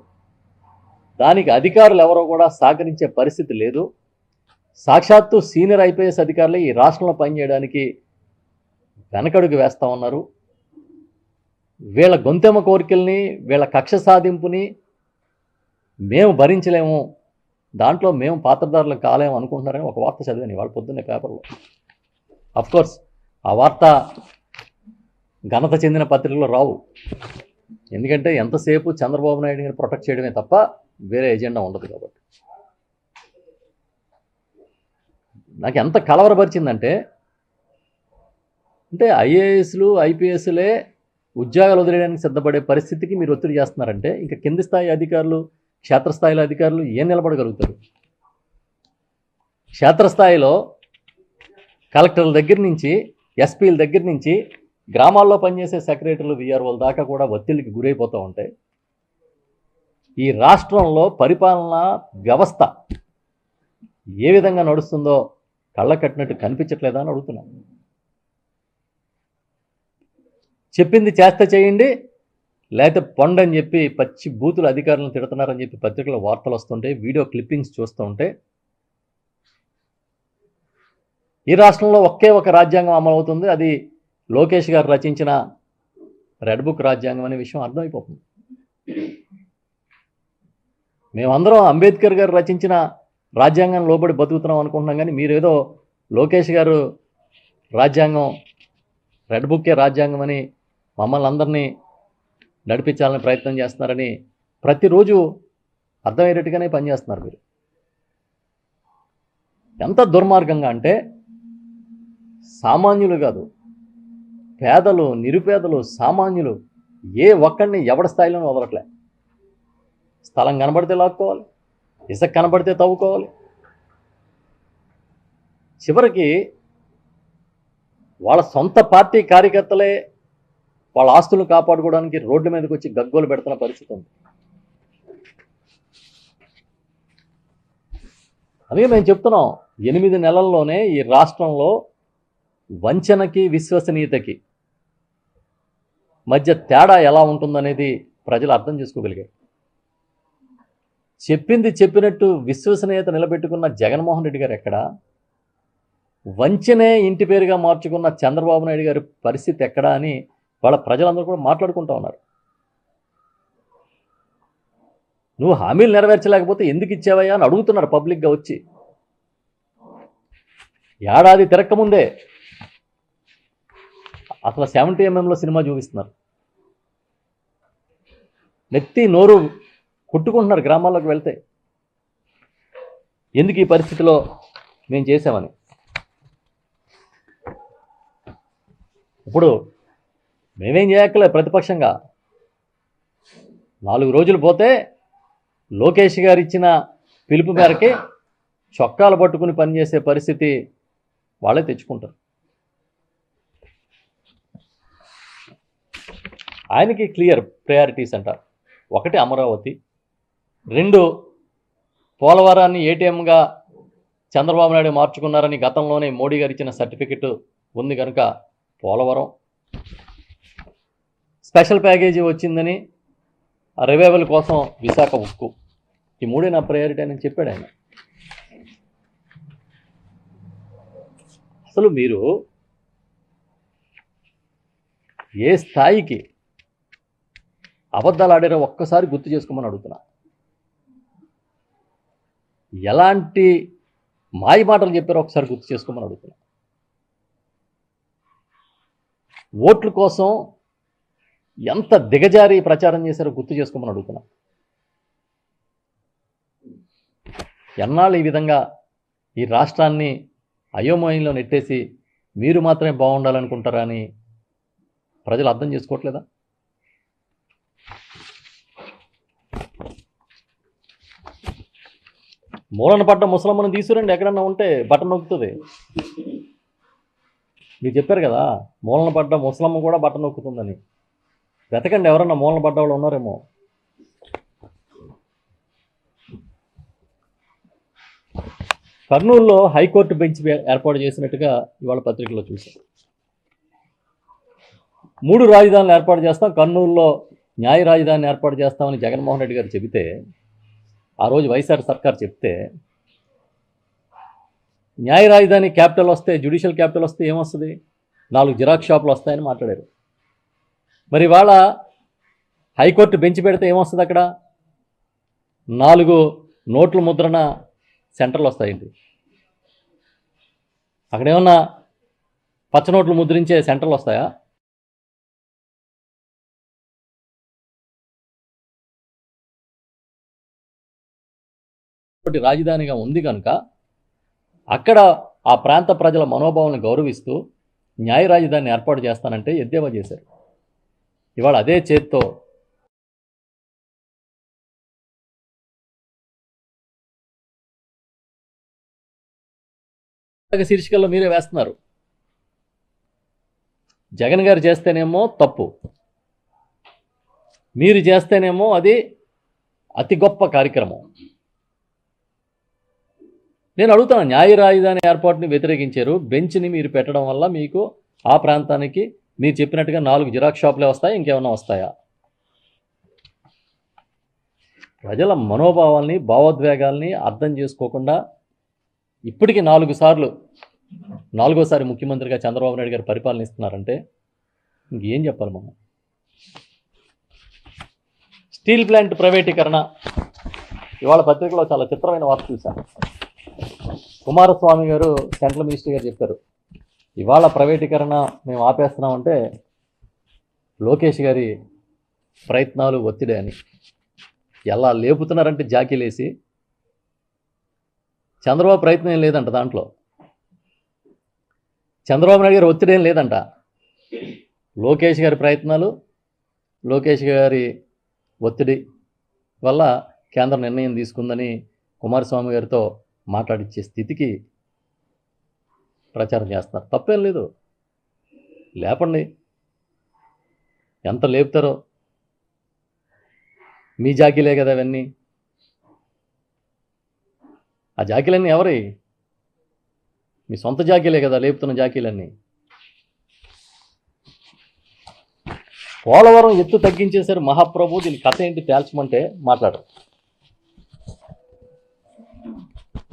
దానికి అధికారులు ఎవరో కూడా సహకరించే పరిస్థితి లేదు. సాక్షాత్తు సీనియర్ ఐపీఎస్ అధికారులే ఈ రాష్ట్రంలో పనిచేయడానికి వెనకడుగు వేస్తూ ఉన్నారు. వీళ్ళ గొంతెమ్మ కోరికల్ని, వీళ్ళ కక్ష సాధింపుని మేము భరించలేము, దాంట్లో మేము పాత్రధారులు కాలేము అనుకుంటున్నారని ఒక వార్త చదివాను ఇవాళ పొద్దున్నే పేపర్లో. అఫ్కోర్స్ ఆ వార్త ఘనత చెందిన పత్రికలో రావు, ఎందుకంటే ఎంతసేపు చంద్రబాబు నాయుడు గారిని ప్రొటెక్ట్ చేయడమే తప్ప వేరే ఎజెండా ఉండదు. కాబట్టి నాకు ఎంత కలవరపరిచిందంటే, అంటే ఐఏఎస్లు ఐపీఎస్లే ఉద్యోగాలు వదిలేయడానికి సిద్ధపడే పరిస్థితికి మీరు ఒత్తిడి చేస్తున్నారంటే ఇంకా కింది స్థాయి అధికారులు, క్షేత్రస్థాయిలో అధికారులు ఏం నిలబడగలుగుతారు? క్షేత్రస్థాయిలో కలెక్టర్ల దగ్గర నుంచి, ఎస్పీల దగ్గర నుంచి, గ్రామాల్లో పనిచేసే సెక్రటరీలు, వీఆర్ఓల దాకా కూడా ఒత్తిడికి గురైపోతూ ఉంటాయి. ఈ రాష్ట్రంలో పరిపాలనా వ్యవస్థ ఏ విధంగా నడుస్తుందో కళ్ళ కట్టినట్టు కనిపించట్లేదా అని అడుగుతున్నాను. చెప్పింది చేస్తే చేయండి, లేకపోతే పొండని చెప్పి పచ్చి బూతులు అధికారులను తిడుతున్నారని చెప్పి పత్రికల వార్తలు వస్తుంటే, వీడియో క్లిప్పింగ్స్ చూస్తూ ఉంటే ఈ రాష్ట్రంలో ఒకే ఒక రాజ్యాంగం అమలవుతుంది, అది లోకేష్ గారు రచించిన రెడ్ బుక్ రాజ్యాంగం అనే విషయం అర్థమైపోతుంది. మేమందరం అంబేద్కర్ గారు రచించిన రాజ్యాంగం లోబడి బతుకుతున్నాం అనుకుంటున్నాం, కానీ మీరేదో లోకేష్ గారు రాజ్యాంగం, రెడ్ బుక్కే రాజ్యాంగం అని మమ్మల్ని అందరినీ నడిపించాలని ప్రయత్నం చేస్తున్నారని ప్రతిరోజు అర్థమయ్యేటట్టుగానే పనిచేస్తున్నారు మీరు. ఎంత దుర్మార్గంగా అంటే, సామాన్యులు కాదు, పేదలు, నిరుపేదలు, సామాన్యులు ఏ ఒక్కడిని ఎవడి స్థాయిలోనూ వదలట్లే. స్థలం కనబడితే లాక్కోవాలి, ఇసుక కనబడితే తవ్వుకోవాలి. చివరికి వాళ్ళ సొంత పార్టీ కార్యకర్తలే వాళ్ళ ఆస్తులను కాపాడుకోవడానికి రోడ్డు మీదకి వచ్చి గగ్గోలు పెడుతున్న పరిస్థితి ఉంది. అందుకే మేము చెప్తున్నాం, 8 నెలల్లోనే ఈ రాష్ట్రంలో వంచనకి, విశ్వసనీయతకి మధ్య తేడా ఎలా ఉంటుందనేది ప్రజలు అర్థం చేసుకోగలిగారు. చెప్పింది చెప్పినట్టు విశ్వసనీయత నిలబెట్టుకున్న జగన్మోహన్ రెడ్డి గారు ఎక్కడా? వంచనే ఇంటి పేరుగా మార్చుకున్న చంద్రబాబు నాయుడు గారి పరిస్థితి ఎక్కడా అని వాళ్ళ ప్రజలందరూ కూడా మాట్లాడుకుంటూ ఉన్నారు. నువ్వు హామీలు నెరవేర్చలేకపోతే ఎందుకు ఇచ్చావయ్యా అని అడుగుతున్నారు పబ్లిక్గా వచ్చి. ఏడాది తిరక్కముందే అసలు 70mm సినిమా చూపిస్తున్నారు. నెత్తి నోరు కొట్టుకుంటున్నారు గ్రామాల్లోకి వెళ్తే, ఎందుకు ఈ పరిస్థితిలో మేము చేసామని. ఇప్పుడు మేమేం చేయక్కలే, ప్రతిపక్షంగా 4 రోజులు పోతే లోకేష్ గారు ఇచ్చిన పిలుపు మేరకి చొక్కాలు పట్టుకుని పనిచేసే పరిస్థితి వాళ్ళే తెచ్చుకుంటారు. ఆయనకి క్లియర్ ప్రయారిటీస్ అంట. 1 అమరావతి, 2 పోలవరాన్ని ఏటీఎంగా చంద్రబాబు నాయుడు మార్చుకున్నారని గతంలోనే మోడీ గారు ఇచ్చిన సర్టిఫికెట్ ఉంది కనుక పోలవరం, స్పెషల్ ప్యాకేజీ వచ్చిందని రివైవల్ కోసం విశాఖ ఉక్కు, ఈ 3 నా ప్రయారిటీ అని చెప్పాడు ఆయన. అసలు మీరు ఏ స్థాయికి అబద్ధాలు ఆడారో ఒక్కసారి గుర్తు చేసుకోమని అడుగుతున్నా. ఎలాంటి మాయ మాటలు చెప్పారో ఒకసారి గుర్తు చేసుకోమని అడుగుతున్నా. ఓట్ల కోసం ఎంత దిగజారి ప్రచారం చేశారో గుర్తు చేసుకోమని అడుగుతున్నా. ఎన్నాళ్ళు ఈ విధంగా ఈ రాష్ట్రాన్ని అయోమయంలో నెట్టేసి మీరు మాత్రమే బాగుండాలనుకుంటారా అని ప్రజలు అర్థం చేసుకోవట్లేదా? మూలన పడ్డ ముసలమ్మను తీసుకురండి, ఎక్కడన్నా ఉంటే బటన్ నొక్కుతుంది. మీరు చెప్పారు కదా మూలన పడ్డ ముసలమ్మ కూడా బటన్ నొక్కుతుందని. వెతకండి, ఎవరన్నా మూలన పడ్డ వాళ్ళు ఉన్నారేమో. కర్నూలులో హైకోర్టు బెంచ్ ఏర్పాటు చేసినట్టుగా ఇవాళ పత్రికలో చూశాం. 3 రాజధానులు ఏర్పాటు చేస్తాం, కర్నూలులో న్యాయ రాజధానిని ఏర్పాటు చేస్తామని జగన్మోహన్ రెడ్డి గారు చెబితే, ఆ రోజు వైఎస్ఆర్ సర్కార్ చెప్తే, న్యాయ రాజధాని క్యాపిటల్ వస్తే, జ్యుడిషియల్ క్యాపిటల్ వస్తే ఏమొస్తుంది? 4 జిరాక్స్ షాపులు వస్తాయని మాట్లాడారు. మరి ఇవాళ హైకోర్టు బెంచ్ పెడితే ఏమొస్తుంది? అక్కడ 4 నోట్ల ముద్రణ సెంటర్లు వస్తాయండి. అక్కడేమన్నా పచ్చ నోట్లు ముద్రించే సెంటర్లు వస్తాయా? రాజధానిగా ఉంది కనుక అక్కడ ఆ ప్రాంత ప్రజల మనోభావాలను గౌరవిస్తూ న్యాయ రాజధానిని ఏర్పాటు చేస్తానంటే ఎద్దేవా చేశారు. ఇవాళ అదే చేత్తో శీర్షికల్లో మీరే వేస్తున్నారు. జగన్ గారు చేస్తేనేమో తప్పు, మీరు చేస్తేనేమో అది అతి గొప్ప కార్యక్రమం. నేను అడుగుతాను, న్యాయ రాజధాని ఏర్పాటుని వ్యతిరేకించారు, బెంచ్ని మీరు పెట్టడం వల్ల మీకు ఆ ప్రాంతానికి మీరు చెప్పినట్టుగా 4 జిరాక్స్ షాపులే వస్తాయి, ఇంకేమన్నా వస్తాయా? ప్రజల మనోభావాల్ని, భావోద్వేగాల్ని అర్థం చేసుకోకుండా ఇప్పటికీ 4 సార్లు, 4వసారి ముఖ్యమంత్రిగా చంద్రబాబు నాయుడు గారు పరిపాలన ఇస్తున్నారంటే ఇంకేం చెప్పాలి మనం? స్టీల్ ప్లాంట్ ప్రైవేటీకరణ, ఇవాళ పత్రికలో చాలా చిత్రమైన వార్త చూశాను. కుమారస్వామి గారు సెంట్రల్ మినిస్టర్ గారు చెప్పారు, ఇవాళ ప్రైవేటీకరణ మేము ఆపేస్తున్నామంటే లోకేష్ గారి ప్రయత్నాలు, ఒత్తిడి అని. ఎలా లేపుతున్నారంటే జాకీలేసి. చంద్రబాబు ప్రయత్నం ఏం లేదంట దాంట్లో, చంద్రబాబు నాయుడు గారి ఒత్తిడి ఏం లేదంట. లోకేష్ గారి ప్రయత్నాలు, లోకేష్ గారి ఒత్తిడి వల్ల కేంద్రం నిర్ణయం తీసుకుందని కుమారస్వామి గారితో మాట్లాడిచ్చే స్థితికి ప్రచారం చేస్తున్నారు. తప్పేం లేదు, లేపండి, ఎంత లేపుతారో. మీ జాకీలే కదా అవన్నీ. ఆ జాకీలన్నీ ఎవరి? మీ సొంత జాకీలే కదా లేపుతున్న జాకీలన్నీ. పోలవరం ఎత్తు తగ్గించేశారు మహాప్రభు, దీని కథ ఏంటి తేల్చమంటే మాట్లాడరు.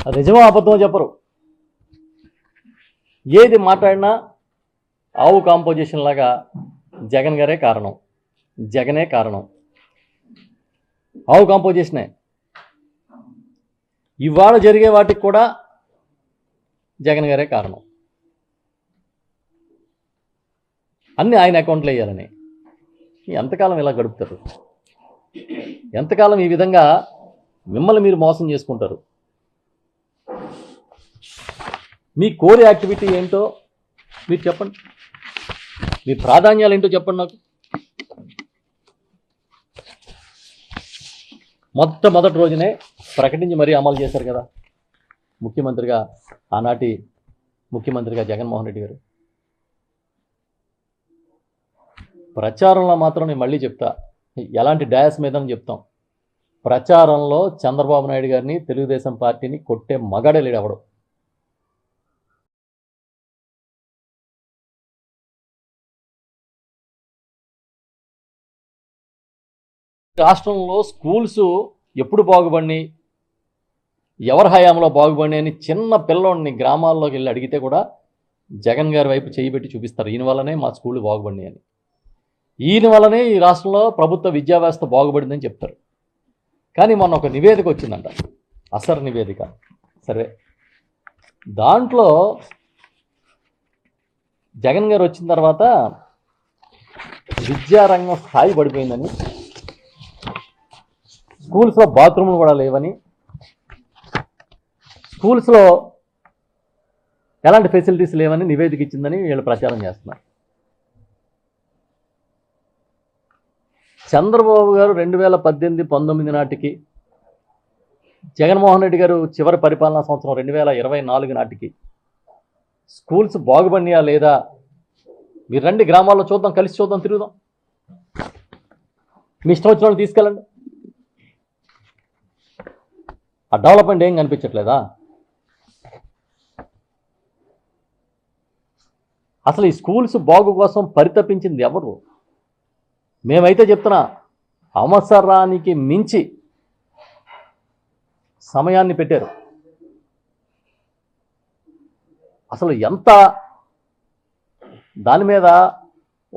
అది నిజమో అబద్ధమో చెప్పరు. ఏది మాట్లాడినా ఆవు కాంపోజిషన్ లాగా జగన్ గారే కారణం, జగనే కారణం. ఆవు కాంపోజిషనే. ఇవాళ జరిగే వాటికి కూడా జగన్ గారే కారణం. అన్నీ ఆయన అకౌంట్లో వేయాలని. ఎంతకాలం ఇలా గడుపుతారు? ఎంతకాలం ఈ విధంగా మిమ్మల్ని మీరు మోసం చేసుకుంటారు? మీ కోర్ యాక్టివిటీ ఏంటో మీరు చెప్పండి, మీ ప్రాధాన్యాలు ఏంటో చెప్పండి నాకు. మొట్టమొదటి రోజునే ప్రకటించి మరీ అమలు చేశారు కదా ముఖ్యమంత్రిగా, ఆనాటి ముఖ్యమంత్రిగా జగన్మోహన్ రెడ్డి గారు. ప్రచారంలో మాత్రం నేను మళ్ళీ చెప్తా, ఎలాంటి డయాస్ మీద చెప్తాం, ప్రచారంలో చంద్రబాబు నాయుడు గారిని, తెలుగుదేశం పార్టీని కొట్టే మగాడే లేడు ఎవడు. రాష్ట్రంలో స్కూల్స్ ఎప్పుడు బాగుపడినాయి, ఎవరి హయాంలో బాగుపడినాయి అని చిన్న పిల్లోడిని గ్రామాల్లోకి వెళ్ళి అడిగితే కూడా జగన్ గారి వైపు చేయి పెట్టి చూపిస్తారు. ఈయన వల్లనే మా స్కూళ్ళు బాగుపడినాయి అని, ఈయన వల్లనే ఈ రాష్ట్రంలో ప్రభుత్వ విద్యా వ్యవస్థ బాగుపడిందని చెప్తారు. కానీ మొన్న ఒక నివేదిక వచ్చిందంట, అసర్ నివేదిక సర్వే. దాంట్లో జగన్ గారు వచ్చిన తర్వాత విద్యారంగం స్థాయి పడిపోయిందని, స్కూల్స్లో బాత్రూమ్లు కూడా లేవని, స్కూల్స్లో ఎలాంటి ఫెసిలిటీస్ లేవని నివేదిక ఇచ్చిందని వీళ్ళు ప్రచారం చేస్తున్నారు. చంద్రబాబు గారు 2018-19 నాటికి, జగన్మోహన్ రెడ్డి గారు చివరి పరిపాలనా సంవత్సరం 2024 నాటికి స్కూల్స్ బాగుపడినాయా లేదా మీరు రండి, గ్రామాల్లో చూద్దాం, కలిసి చూద్దాం, తిరుగుదాం. మీ ఇష్టం వచ్చిన వాళ్ళు తీసుకెళ్ళండి. ఆ డెవలప్మెంట్ ఏం కనిపించట్లేదా? అసలు ఈ స్కూల్స్ బాగు కోసం పరితపించింది ఎవరు? మేమైతే చెప్తున్నా, అవసరానికి మించి సమయాన్ని పెట్టారు. అసలు ఎంత దాని మీద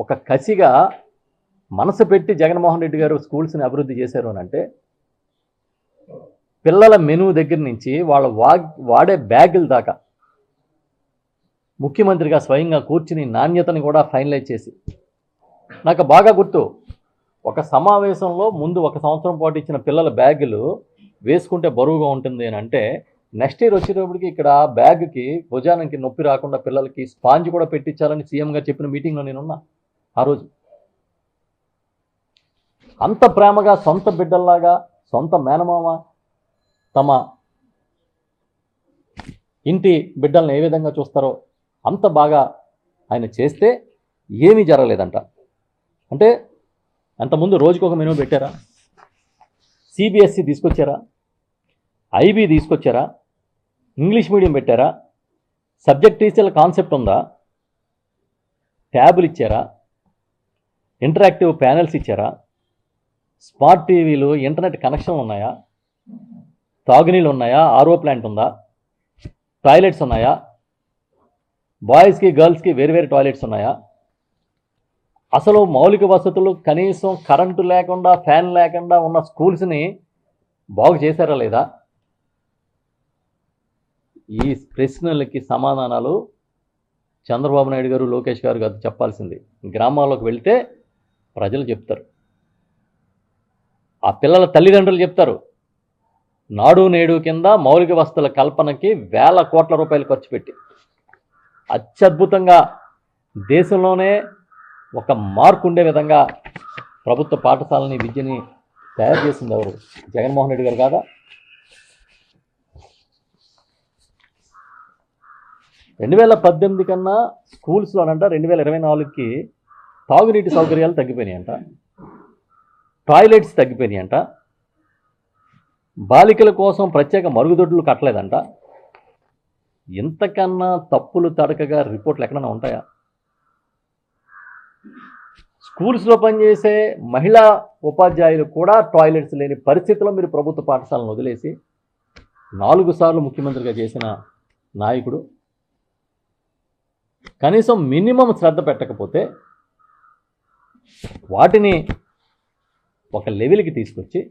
ఒక కసిగా మనసు పెట్టి జగన్మోహన్ రెడ్డి గారు స్కూల్స్ని అభివృద్ధి చేశారు అని అంటే, పిల్లల మెనూ దగ్గర నుంచి వాళ్ళ వాడే బ్యాగుల దాకా ముఖ్యమంత్రిగా స్వయంగా కూర్చుని నాణ్యతని కూడా ఫైనలైజ్ చేసి, నాకు బాగా గుర్తు, ఒక సమావేశంలో ముందు 1 సంవత్సరం పాటు ఇచ్చిన పిల్లల బ్యాగులు వేసుకుంటే బరువుగా ఉంటుంది అని అంటే, నెక్స్ట్ ఇయర్ వచ్చేటప్పటికి ఇక్కడ బ్యాగ్కి భుజానికి నొప్పి రాకుండా పిల్లలకి స్పాంజ్ కూడా పెట్టించాలని సీఎం గారు చెప్పిన మీటింగ్లో నేనున్నా ఆ రోజు. అంత ప్రేమగా సొంత బిడ్డల్లాగా, సొంత మేనమామ తమ ఇంటి బిడ్డల్ని ఏ విధంగా చూస్తారో అంత బాగా ఆయన చేస్తే ఏమీ జరగలేదంట. అంటే అంతకుముందు రోజుకొక మెనూ పెట్టారా? సిబిఎస్ఈ తీసుకొచ్చారా? ఐబీ తీసుకొచ్చారా? ఇంగ్లీష్ మీడియం పెట్టారా? సబ్జెక్ట్ టీచర్ల కాన్సెప్ట్ ఉందా? ట్యాబులు ఇచ్చారా? ఇంటరాక్టివ్ ప్యానెల్స్ ఇచ్చారా? స్మార్ట్ టీవీలు, ఇంటర్నెట్ కనెక్షన్ ఉన్నాయా? తాగునీళ్ళు ఉన్నాయా? ఆర్ఓ ప్లాంట్ ఉందా? టాయిలెట్స్ ఉన్నాయా? బాయ్స్కి గర్ల్స్కి వేరువేరు టాయిలెట్స్ ఉన్నాయా? అసలు మౌలిక వసతులు కనీసం కరెంటు లేకుండా, ఫ్యాన్ లేకుండా ఉన్న స్కూల్స్ని బాగు చేశారా లేదా? ఈ ప్రశ్నలకి సమాధానాలు చంద్రబాబు నాయుడు గారు, లోకేష్ గారు కాదు చెప్పాల్సింది. గ్రామాల్లోకి వెళ్తే ప్రజలు చెప్తారు, ఆ పిల్లల తల్లిదండ్రులు చెప్తారు. నాడు నేడు కింద మౌలిక వసతుల కల్పనకి వేల కోట్ల రూపాయలు ఖర్చు పెట్టి అత్యద్భుతంగా దేశంలోనే ఒక మార్కు ఉండే విధంగా ప్రభుత్వ పాఠశాలని, విద్యని తయారు చేసింది ఎవరు? జగన్మోహన్ రెడ్డి గారు కాదా? 2018 కన్నా స్కూల్స్లోనంట 2024కి తాగునీటి సౌకర్యాలు తగ్గిపోయినాయంట, టాయిలెట్స్ తగ్గిపోయినాయంట, బాలికల కోసం ప్రత్యేక మరుగుదొడ్లు కట్టలేదంట. ఇంతకన్నా తప్పులు తడకగా రిపోర్ట్లు ఎక్కడైనా ఉంటాయా? స్కూల్స్లో పనిచేసే మహిళా ఉపాధ్యాయులు కూడా టాయిలెట్స్ లేని పరిస్థితిలో మీరు ప్రభుత్వ పాఠశాలను వదిలేసి 4 సార్లు ముఖ్యమంత్రిగా చేసిన నాయకుడు కనీసం మినిమం శ్రద్ధ పెట్టకపోతే వాటిని ఒక లెవెల్కి తీసుకొచ్చి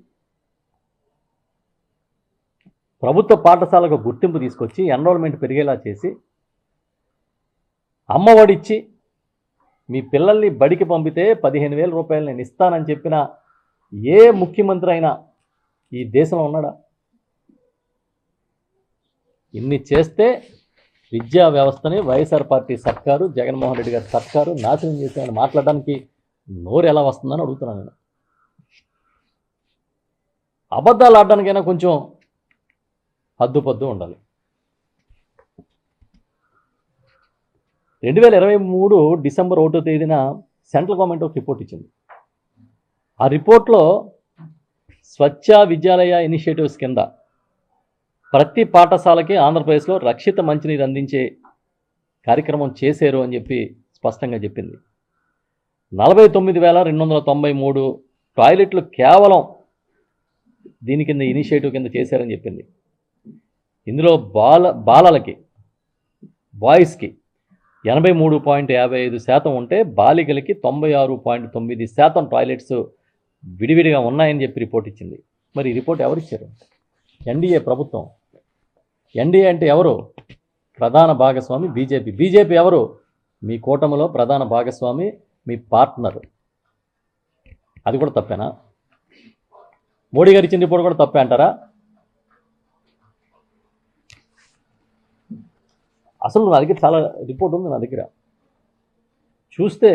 ప్రభుత్వ పాఠశాలకు గుర్తింపు తీసుకొచ్చి ఎన్రోల్మెంట్ పెరిగేలా చేసి అమ్మఒడిచ్చి మీ పిల్లల్ని బడికి పంపితే 15,000 రూపాయలు నేను ఇస్తానని చెప్పిన ఏ ముఖ్యమంత్రి అయినా ఈ దేశంలో ఉన్నాడా? ఇన్ని చేస్తే విద్యా వ్యవస్థని వైఎస్ఆర్ పార్టీ సర్కారు, జగన్మోహన్ రెడ్డి గారి సర్కారు నాశనం చేశామని మాట్లాడడానికి నోరు ఎలా వస్తుందని అడుగుతున్నాను నేను. అబద్ధాలు ఆడడానికైనా కొంచెం హద్దుపద్దు ఉండాలి. 2023 డిసెంబర్ 1వ తేదీన సెంట్రల్ గవర్నమెంట్ ఒక రిపోర్ట్ ఇచ్చింది. ఆ రిపోర్ట్లో స్వచ్ఛ విద్యాలయ ఇనిషియేటివ్స్ కింద ప్రతి పాఠశాలకి ఆంధ్రప్రదేశ్లో రక్షిత మంచినీరు అందించే కార్యక్రమం చేశారు అని చెప్పి స్పష్టంగా చెప్పింది. 49,293 టాయిలెట్లు కేవలం దీని కింద ఇనిషియేటివ్ కింద చేశారని చెప్పింది. ఇందులో బాలలకి, బాయ్స్కి 83.55% ఉంటే బాలికలకి 96.9% టాయిలెట్స్ విడివిడిగా ఉన్నాయని చెప్పి రిపోర్ట్ ఇచ్చింది. మరి ఈ రిపోర్ట్ ఎవరిచ్చారు? ఎన్డీఏ ప్రభుత్వం. ఎన్డీఏ అంటే ఎవరు? ప్రధాన భాగస్వామి బీజేపీ. బీజేపీ ఎవరు? మీ కూటమిలో ప్రధాన భాగస్వామి, మీ పార్ట్నర్. అది కూడా తప్పేనా? మోడీ గారు ఇచ్చిన రిపోర్ట్ కూడా తప్పే అంటారా? అసలు నా దగ్గర చాలా రిపోర్ట్ ఉంది, నా దగ్గర చూస్తే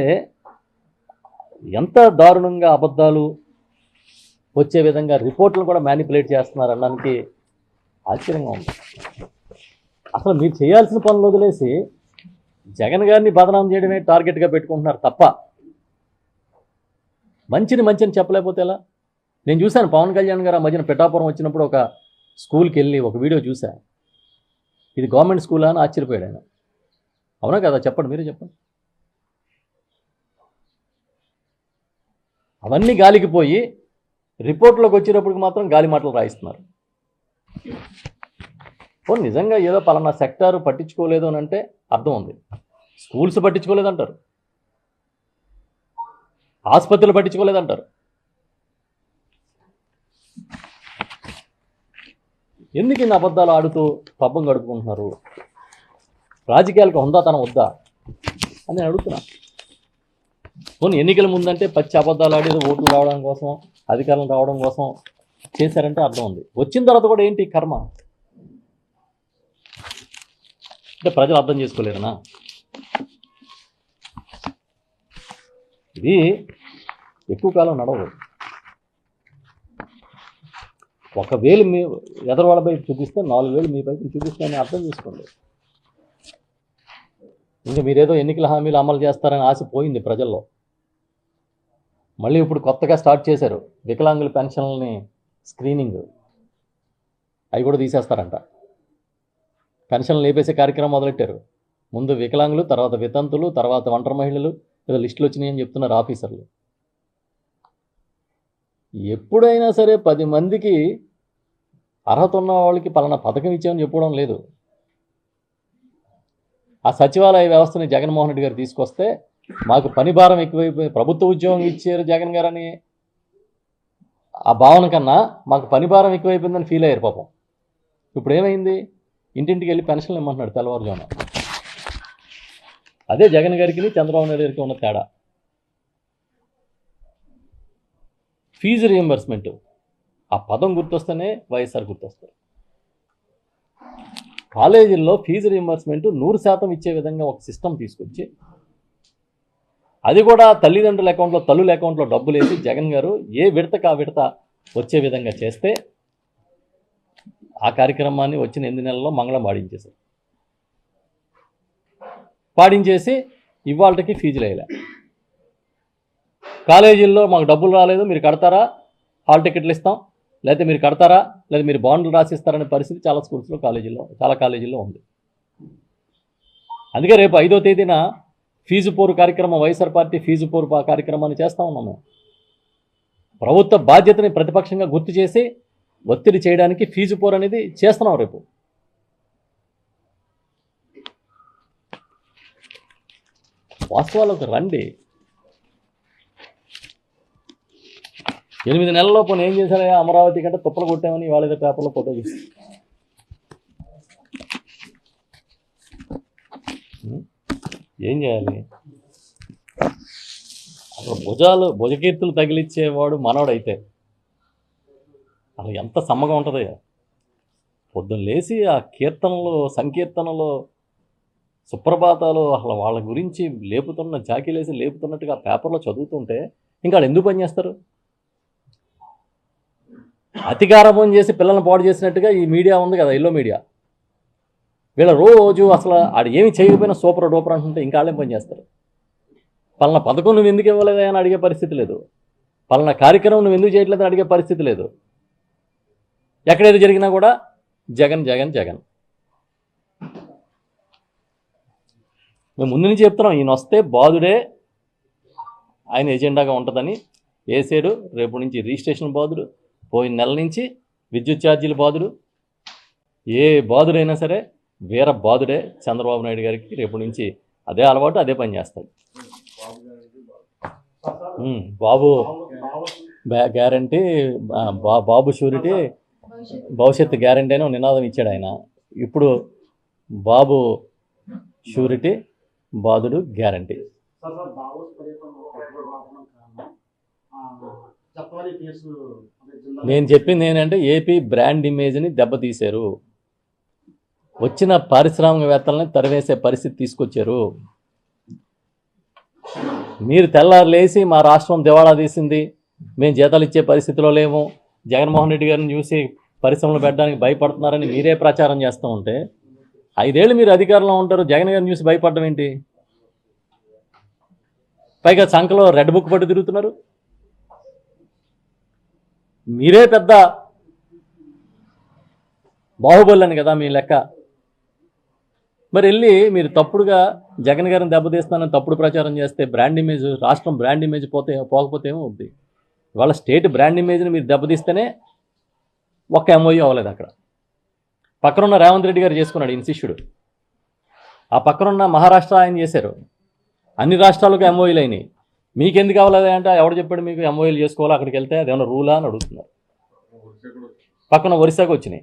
ఎంత దారుణంగా అబద్ధాలు వచ్చే విధంగా రిపోర్ట్లను కూడా మ్యానిపులేట్ చేస్తున్నారు అనడానికి ఆశ్చర్యంగా ఉంది. అసలు మీరు చేయాల్సిన పనులు వదిలేసి జగన్ గారిని బదనాం చేయడమే టార్గెట్గా పెట్టుకుంటున్నారు తప్ప మంచిని చెప్పలేకపోతే ఎలా? నేను చూశాను పవన్ కళ్యాణ్ గారు ఆ మధ్యన పిఠాపురం వచ్చినప్పుడు ఒక స్కూల్కి వెళ్ళి ఒక వీడియో చూశాను. ఇది గవర్నమెంట్ స్కూలా అని ఆశ్చర్యపోయాడు ఆయన. అవునా కదా? చెప్పండి, మీరే చెప్పండి. అవన్నీ గాలికి పోయి రిపోర్ట్లోకి వచ్చేటప్పటికి మాత్రం గాలి మాటలు రాయిస్తున్నారు. నిజంగా ఏదో పలానా సెక్టార్ పట్టించుకోలేదు అని అంటే అర్థం ఉంది. స్కూల్స్ పట్టించుకోలేదంటారు, ఆసుపత్రులు పట్టించుకోలేదంటారు. ఎందుకు ఇన్ని అబద్ధాలు ఆడుతూ పబ్బం గడుపుకుంటున్నారు? రాజకీయాలకు హుందాతనం వద్దా అని నేను అడుగుతున్నా. ఎన్నికల ముందంటే పచ్చి అబద్ధాలు ఆడేది ఓట్లు రావడం కోసం, అధికారం రావడం కోసం చేశారంటే అర్థం ఉంది. వచ్చిన తర్వాత కూడా ఏంటి కర్మ అంటే ప్రజలు అర్థం చేసుకోలేరనా? ఇది ఎక్కువ కాలం నడవదు. 1 వేలు మీ ఎదరవాళ్ళ వైపు చూపిస్తే 4 వేలు మీ వైపు చూపిస్తాయని అర్థం చేసుకోండి. ఇంకా మీరేదో ఎన్నికల హామీలు అమలు చేస్తారని ఆశ పోయింది ప్రజల్లో. మళ్ళీ ఇప్పుడు కొత్తగా స్టార్ట్ చేశారు వికలాంగుల పెన్షన్లని స్క్రీనింగ్, అవి కూడా తీసేస్తారంట. పెన్షన్లు లేపేసే కార్యక్రమం మొదలెట్టారు. ముందు వికలాంగులు, తర్వాత వితంతులు, తర్వాత ఒంటరి మహిళలు, ఏదో లిస్టులు వచ్చినాయని చెప్తున్నారు ఆఫీసర్లు. ఎప్పుడైనా సరే 10 మందికి అర్హత ఉన్న వాళ్ళకి పలానా పథకం ఇచ్చామని చెప్పడం లేదు. ఆ సచివాలయ వ్యవస్థని జగన్మోహన్ రెడ్డి గారు తీసుకొస్తే మాకు పని భారం ఎక్కువైపోయి ప్రభుత్వ ఉద్యోగం ఇచ్చారు జగన్ గారు అని ఆ భావన కన్నా మాకు పని భారం ఎక్కువైపోయిందని ఫీల్ అయ్యారు పాపం. ఇప్పుడు ఏమైంది? ఇంటింటికి వెళ్ళి పెన్షన్లు ఇమ్మంటున్నాడు తెల్లవారుజామున. అదే జగన్ గారికి చంద్రబాబు నాయుడు గారికి ఉన్న తేడా. ఫీజు రియంబర్స్మెంట్, ఆ పదం గుర్తొస్తేనే వైఎస్ఆర్ గుర్తొస్తారు. కాలేజీల్లో ఫీజు రియంబర్స్మెంట్ 100% ఇచ్చే విధంగా ఒక సిస్టమ్ తీసుకొచ్చి, అది కూడా తల్లిదండ్రుల అకౌంట్లో, తల్లుల అకౌంట్లో డబ్బులు వేసి జగన్ గారు ఏ విడతకు ఆ విడత వచ్చే విధంగా చేస్తే ఆ కార్యక్రమాన్ని వచ్చిన 8 నెలల్లో మంగళం పాడించేశారు. పాడించేసి ఇవాళకి ఫీజులు వేయలే. కాలేజీల్లో మాకు డబ్బులు రాలేదు, మీరు కడతారా, హాల్ టికెట్లు ఇస్తాం, లేకపోతే మీరు కడతారా, లేదా మీరు బాండ్లు రాసిస్తారనే పరిస్థితి చాలా స్కూల్స్లో, చాలా కాలేజీల్లో ఉంది. అందుకే రేపు 5వ తేదీన ఫీజు పోరు కార్యక్రమం, వైఎస్ఆర్ పార్టీ ఫీజు పోరు కార్యక్రమాన్ని చేస్తూ ఉన్నాము. ప్రభుత్వ బాధ్యతని ప్రతిపక్షంగా గుర్తు చేసి ఒత్తిడి చేయడానికి ఫీజు పోరు అనేది చేస్తున్నాం. రేపు వాస్తవాలకు రండి. 8 నెలల్లో పోనీ ఏం చేశారయ్యా? అమరావతి కంటే తుప్పలు కొట్టామని వాళ్ళ పేపర్లో ఫోటో తీసి ఏం చేయాలి? అసలు భుజకీర్తులు తగిలిచ్చేవాడు మనోడైతే అసలు ఎంత సమ్మగా ఉంటుంది. పొద్దున్న లేచి ఆ కీర్తనలు, సంకీర్తనలు, సుప్రభాతాలు అసలు వాళ్ళ గురించి లేపుతున్న, జాకీలేసి లేపుతున్నట్టుగా ఆ పేపర్లో చదువుతుంటే ఇంకా వాళ్ళు ఎందుకు పనిచేస్తారు? అతికారమం చేసి పిల్లల్ని పాడు చేసినట్టుగా ఈ మీడియా ఉంది కదా, ఎల్లో మీడియా. వీళ్ళ రోజు అసలు ఆడు ఏమి చేయకపోయినా సూపర్ డూపర్ అంటుంటే ఇంకా వాళ్ళేం పని చేస్తారు? పలానా పథకం నువ్వు ఎందుకు ఇవ్వలేదా అని అడిగే పరిస్థితి లేదు. పలానా కార్యక్రమం నువ్వు ఎందుకు చేయట్లేదని అడిగే పరిస్థితి లేదు. ఎక్కడేది జరిగినా కూడా జగన్ జగన్ జగన్. మేము ముందు నుంచి చెప్తున్నాం, ఈయన వస్తే బాధుడే ఆయన ఎజెండాగా ఉంటుందని. వేసాడు. రేపు నుంచి రిజిస్ట్రేషన్ బాధుడు, పోయిన నెల నుంచి విద్యుత్ ఛార్జీలు బాధుడు, ఏ బాధుడైనా సరే వీర బాధుడే చంద్రబాబు నాయుడు గారికి. రేపు నుంచి అదే అలవాటు, అదే పని చేస్తాడు. బాబు గ్యారంటీ, బాబు షూరిటీ, భవిష్యత్తు గ్యారంటీ అని నినాదం ఇచ్చాడు ఆయన. ఇప్పుడు బాబు షూరిటీ, బాధుడు గ్యారంటీ. నేను చెప్పింది ఏంటంటే ఏపీ బ్రాండ్ ఇమేజ్ని దెబ్బతీశారు. వచ్చిన పారిశ్రామికవేత్తలని తరివేసే పరిస్థితి తీసుకొచ్చారు. మీరు తెల్లారు లేచి మా రాష్ట్రం దివాళా తీసింది, మేము జీతాలు ఇచ్చే పరిస్థితిలో లేము, జగన్మోహన్ రెడ్డి గారిని చూసి పరిశ్రమలు పెట్టడానికి భయపడుతున్నారని మీరే ప్రచారం చేస్తూ ఉంటే 5 ఏళ్ళు మీరు అధికారంలో ఉంటారు, జగన్ గారిని చూసి భయపడడం ఏంటి? పైగా సంఖలో రెడ్ బుక్ పట్టు తిరుగుతున్నారు. మీరే పెద్ద బాహుబలి అని కదా మీ లెక్క. మరి వెళ్ళి మీరు తప్పుడుగా జగన్ గారిని దెబ్బతీస్తానని తప్పుడు ప్రచారం చేస్తే బ్రాండ్ ఇమేజ్, రాష్ట్రం బ్రాండ్ ఇమేజ్ పోకపోతే ఏమవుద్ది? ఇవాళ స్టేట్ బ్రాండ్ ఇమేజ్ని మీరు దెబ్బతీస్తేనే ఒక్క ఎంఓయూ అవ్వలేదు అక్కడ. పక్కనున్న రేవంత్ రెడ్డి గారు చేసుకున్నాడు ఈయన శిష్యుడు. ఆ పక్కనున్న మహారాష్ట్ర ఆయన చేశారు. అన్ని రాష్ట్రాలకు ఎంఓయూలు అయినాయి. మీకెందుకు అవ్వలేదు అంటే ఎవడు చెప్పాడు మీకు ఎంఓయూలు చేసుకోవాలి, అక్కడికి వెళ్తే అదేమన్నా రూలా అని అడుగుతున్నారు. పక్కన ఒరిస్సాకు వచ్చినాయి.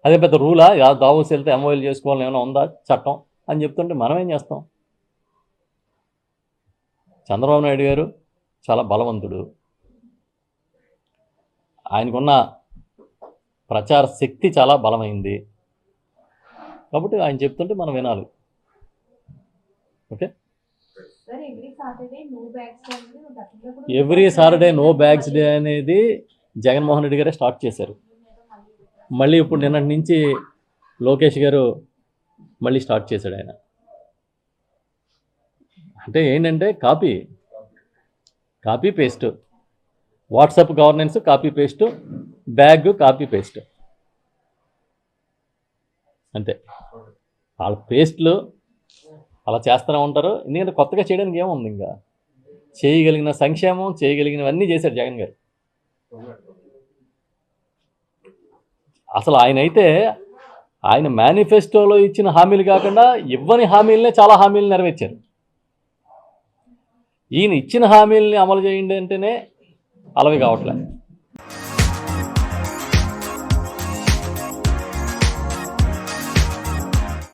అదే పెద్ద రూలా? దావోస్ వెళ్తే ఎంఓయూలు చేసుకోవాలని ఏమైనా ఉందా చట్టం అని చెప్తుంటే మనం ఏం చేస్తాం? చంద్రబాబు నాయుడు గారు చాలా బలవంతుడు. ఆయనకున్న ప్రచార శక్తి చాలా బలమైంది కాబట్టి ఆయన చెప్తుంటే మనం వినాలి. Okay, every Saturday no bags day అనేది జగన్మోహన్ రెడ్డి గారే స్టార్ట్ చేశారు. మళ్ళీ ఇప్పుడు నిన్నటి నుంచి లోకేష్ గారు మళ్ళీ స్టార్ట్ చేశాడు. ఆయన అంటే ఏంటంటే copy paste, WhatsApp governance copy paste, bag copy paste అంతే. వాళ్ళ పేస్ట్లు అలా చేస్తూనే ఉంటారు. ఎందుకంటే కొత్తగా చేయడానికి ఏముంది, ఇంకా చేయగలిగిన సంక్షేమం చేయగలిగినవన్నీ చేశాడు జగన్ గారు. అసలు ఆయన మేనిఫెస్టోలో ఇచ్చిన హామీలు కాకుండా ఇవ్వని హామీలనే చాలా హామీలు నెరవేర్చారు. ఈయన ఇచ్చిన హామీలని అమలు చేయండి అంటేనే అలవి కావట్లేదు.